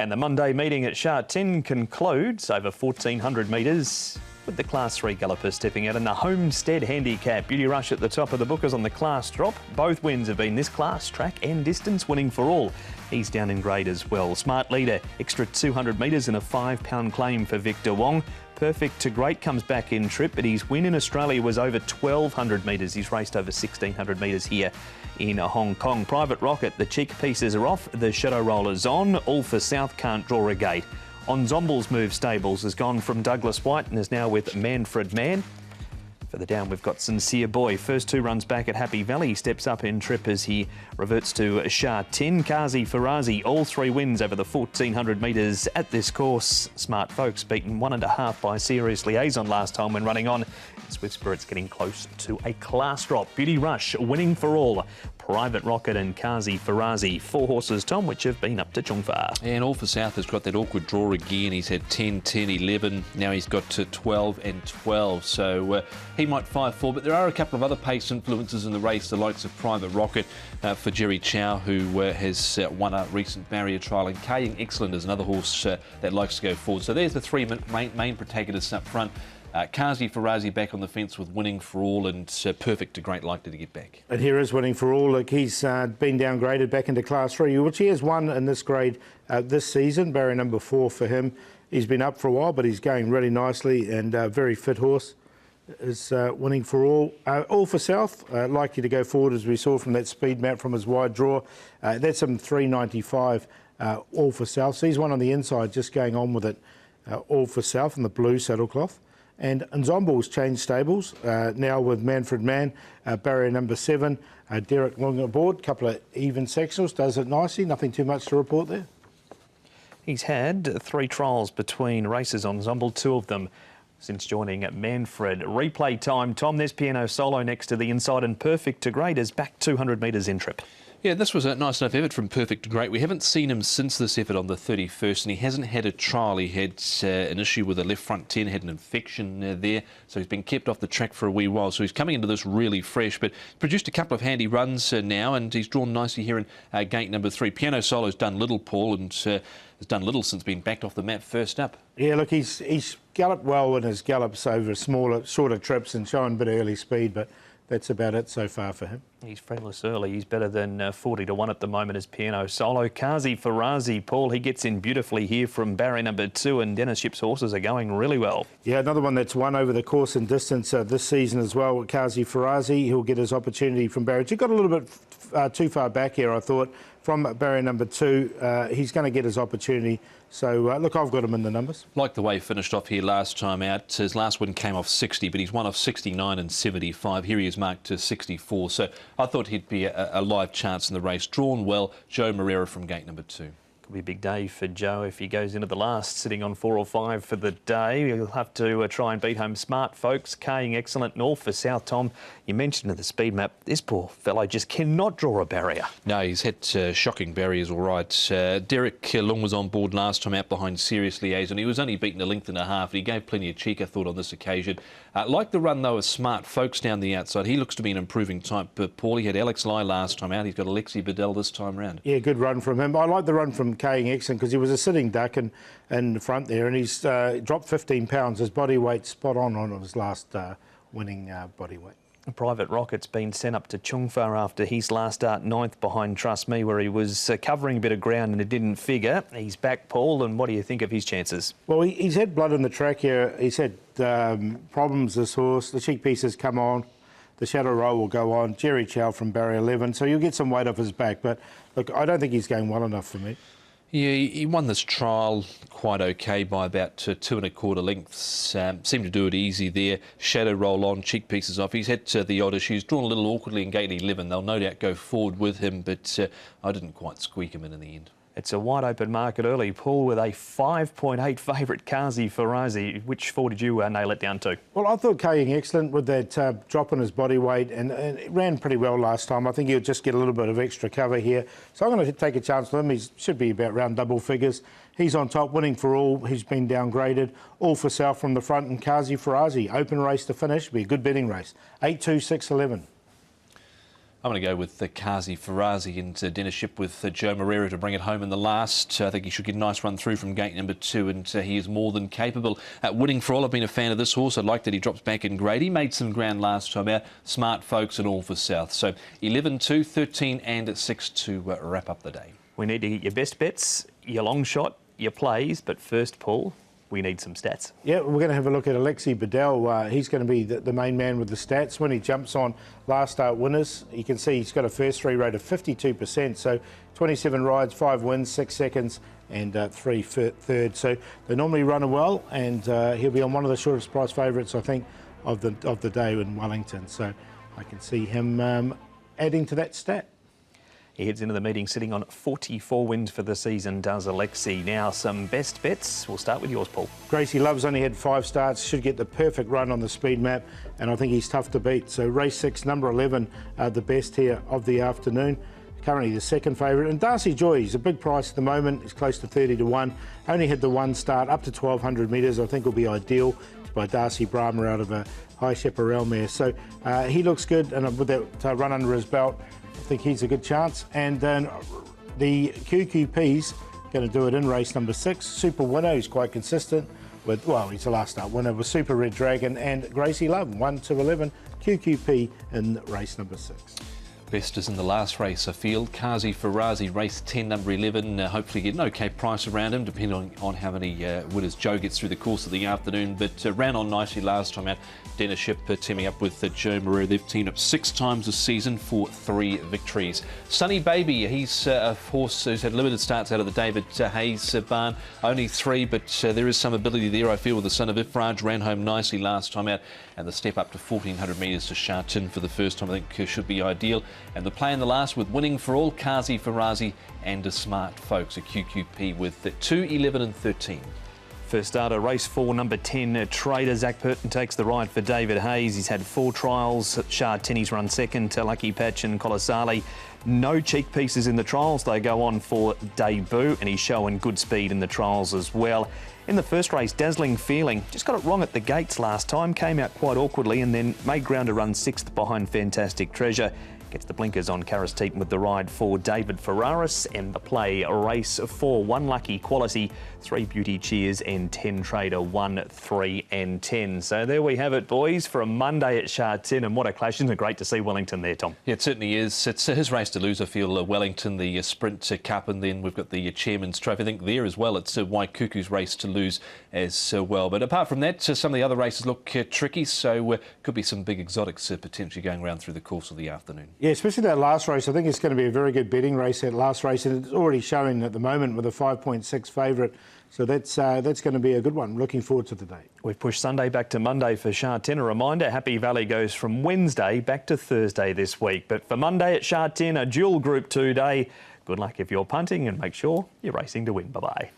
And the Monday meeting at Sha Tin concludes over 1,400 metres with the Class 3 galloper stepping out in the Homestead Handicap. Beauty Rush at the top of the bookers on the class drop. Both wins have been this class, track and distance winning for all. He's down in grade as well. Smart Leader, extra 200 metres and a £5 claim for Victor Wong. Perfect to Great comes back in trip, but his win in Australia was over 1,200 metres. He's raced over 1,600 metres here in Hong Kong. Private Rocket, the cheek pieces are off, the Shadow Roller's on. All for South can't draw a gate. Enzemble's move stables has gone from Douglas White and is now with Manfred Mann. For the down, we've got Sincere Boy. First two runs back at Happy Valley. He steps up in trip as he reverts to Sha Tin. Kazi Farazi, all three wins over the 1,400 metres at this course. Smart Folks beaten 1.5 by Serious Liaison last time when running on. Swift Spirit's getting close to a class drop. Beauty Rush winning for all. Private Rocket and Kazi Farazi. 4 horses, Tom, which have been up to Chungfa. And All for South has got that awkward draw again. He's had 10, 10, 11. Now he's got to 12 and 12. So he might 5-4, but there are a couple of other pace influences in the race, the likes of Private Rocket for Jerry Chow, who has won a recent barrier trial, and Kaying Excellent is another horse that likes to go forward. So there's the three main protagonists up front. Kazi Farazi back on the fence with Winning for All, and Perfect to Great likely to get back. And here is Winning for All. Look, he's been downgraded back into Class 3, which he has won in this grade this season. Barrier number 4 for him. He's been up for a while, but he's going really nicely, and a very fit horse is Winning for All. All for South, likely to go forward, as we saw from that speed map from his wide draw. That's him 395, All for South. So he's one on the inside, just going on with it. All for South in the blue saddlecloth. And Enzemble's changed stables, now with Manfred Mann, barrier number 7. Derek Long aboard, couple of even sectionals, does it nicely, nothing too much to report there. He's had 3 trials between races on Ensemble, 2 of them since joining Manfred. Replay time, Tom, there's Piano Solo next to the inside, and Perfect to Great is back 200 metres in trip. Yeah, this was a nice enough effort from Perfect to Great. We haven't seen him since this effort on the 31st, and he hasn't had a trial. He had an issue with the left front 10, had an infection there, so he's been kept off the track for a wee while. So he's coming into this really fresh, but produced a couple of handy runs now, and he's drawn nicely here in gate number 3. Piano Solo's done little, Paul, and has done little since being backed off the map first up. Yeah, look, he's galloped well in his gallops over smaller, shorter trips and showing a bit of early speed, but that's about it so far for him. He's friendless early. He's better than 40 to 1 at the moment as Piano Solo. Kazi Farazi, Paul, he gets in beautifully here from barrier number 2, and Dennis Ship's horses are going really well. Yeah, another one that's won over the course and distance this season as well, Kazi Farazi. He'll get his opportunity from barrier 2. Got a little bit too far back here, I thought, from barrier number 2. He's going to get his opportunity. So, look, I've got him in the numbers. Like the way he finished off here last time out. His last win came off 60, but he's won off 69 and 75. Here he is marked to 64. So I thought he'd be a live chance in the race. Drawn well, Joe Moreira from gate number 2. Could be a big day for Joe if he goes into the last, sitting on 4 or 5 for the day. He'll have to try and beat home Smart Folks, Kaying Excellent, and All for South. Tom, you mentioned in the speed map, this poor fellow just cannot draw a barrier. No, he's had shocking barriers, all right. Derek Long was on board last time out behind Serious Liaison. He was only beaten a length and a half. He gave plenty of cheek, I thought, on this occasion. Like the run, though, of Smart Folks down the outside. He looks to be an improving type. But Paul, he had Alex Lai last time out. He's got Alexi Bedell this time round. Yeah, good run from him. I like the run from Kaying Excellent because he was a sitting duck in the front there, and he's dropped 15 pounds. His body weight spot on his last winning body weight. Private Rocket's been sent up to Chungfa after his last start 9th behind Trust Me, where he was covering a bit of ground and it didn't figure. He's back, Paul, and what do you think of his chances? Well, he's had blood in the track here. He's had problems, this horse. The cheek pieces come on. The Shadow Roll will go on. Jerry Chow from barrier 11. So you'll get some weight off his back. But, look, I don't think he's going well enough for me. Yeah, he won this trial quite okay by about 2 1/4 lengths. Seemed to do it easy there. Shadow Roll on, cheek pieces off. He's had the odd issues. Drawn a little awkwardly in gate 11. They'll no doubt go forward with him, but I didn't quite squeak him in the end. It's a wide open market early, Paul, with a 5.8 favourite, Kazi Farazi. Which 4 did you nail it down to? Well, I thought Kaying Excellent with that drop in his body weight, and it ran pretty well last time. I think he'll just get a little bit of extra cover here. So I'm going to take a chance with him. He should be about round double figures. He's on top, Winning for All. He's been downgraded. All for South from the front, and Kazi Farazi. Open race to finish. Be a good betting race. 8, 2, 6, 11. I'm going to go with Kazi Farazi and dinnership with Joe Moreira to bring it home in the last. I think he should get a nice run through from gate number 2, and he is more than capable. Winning for All, I've been a fan of this horse. I like that he drops back in grade. He made some ground last time out. Smart folks and all for South. So 11, 2, 13 and 6 to wrap up the day. We need to get your best bets, your long shot, your plays, but first, Paul, we need some stats. Yeah, we're going to have a look at Alexi Bedell. He's going to be the main man with the stats. When he jumps on last start winners, you can see he's got a first 3 rate of 52%. So 27 rides, 5 wins, 6 seconds and 3 thirds. So they normally run well, and he'll be on one of the shortest price favourites, I think, of the day in Wellington. So I can see him adding to that stat. He heads into the meeting sitting on 44 wins for the season, does Alexi. Now, some best bets. We'll start with yours, Paul. Gracie Love's only had 5 starts, should get the perfect run on the speed map, and I think he's tough to beat. So race 6, number 11, the best here of the afternoon. Currently the second favourite. And Darcy Joy, he's a big price at the moment. He's close to 30 to 1. Only had the 1 start up to 1,200 metres. I think will be ideal by Darcy Brahma out of a High Chaparral mare. So he looks good, and with that run under his belt, I think he's a good chance. And then the QQP's going to do it in race number 6. Super Winner, he's quite consistent with, well, he's the last start winner with Super Red Dragon and Gracie Love, 1 to 11, QQP in race number 6. Best is in the last race, I feel. Kazi Farazi, race 10, number 11. Hopefully get an okay price around him, depending on how many winners Joe gets through the course of the afternoon. But ran on nicely last time out. Dennership teaming up with Joe Moreira. They've teamed up 6 times this season for 3 victories. Sunny Baby, he's a horse who's had limited starts out of the David Hayes barn. Only 3, but there is some ability there, I feel, with the son of Ifraj. Ran home nicely last time out. And the step up to 1,400 metres to Sha Tin for the first time, I think, should be ideal. And the play in the last with Winning for All, Kazi Farazi and a Smart Folks, a QQP with 2, 11 and 13. First starter, race 4, number 10, Trader. Zach Purton takes the ride for David Hayes. He's had 4 trials. Sha Tin, he's run second to Lucky Patch and Kolosali. No cheek pieces in the trials. They go on for debut, and he's showing good speed in the trials as well. In the first race, Dazzling Feeling just got it wrong at the gates last time, came out quite awkwardly and then made ground to run 6th behind Fantastic Treasure. Gets the blinkers on Karis Teeton with the ride for David Ferraris, and the play race 4, 1 Lucky Quality, 3 Beauty Cheers and 10 Trader, 1, 3 and 10. So there we have it, boys, for a Monday at Sha Tin, and what a clash. Isn't it great to see Wellington there, Tom? Yeah, it certainly is. It's his race to lose, I feel. Wellington, the Sprint Cup, and then we've got the Chairman's Trophy. I think there as well, it's Waikuku's race to lose as well. But apart from that, some of the other races look tricky, so could be some big exotics potentially going around through the course of the afternoon. Yeah, especially that last race. I think it's going to be a very good betting race, that last race, and it's already showing at the moment with a 5.6 favourite. So that's going to be a good one. Looking forward to the day. We've pushed Sunday back to Monday for Sha Tin. A reminder, Happy Valley goes from Wednesday back to Thursday this week. But for Monday at Sha Tin, a dual Group 2 day. Good luck if you're punting, and make sure you're racing to win. Bye-bye.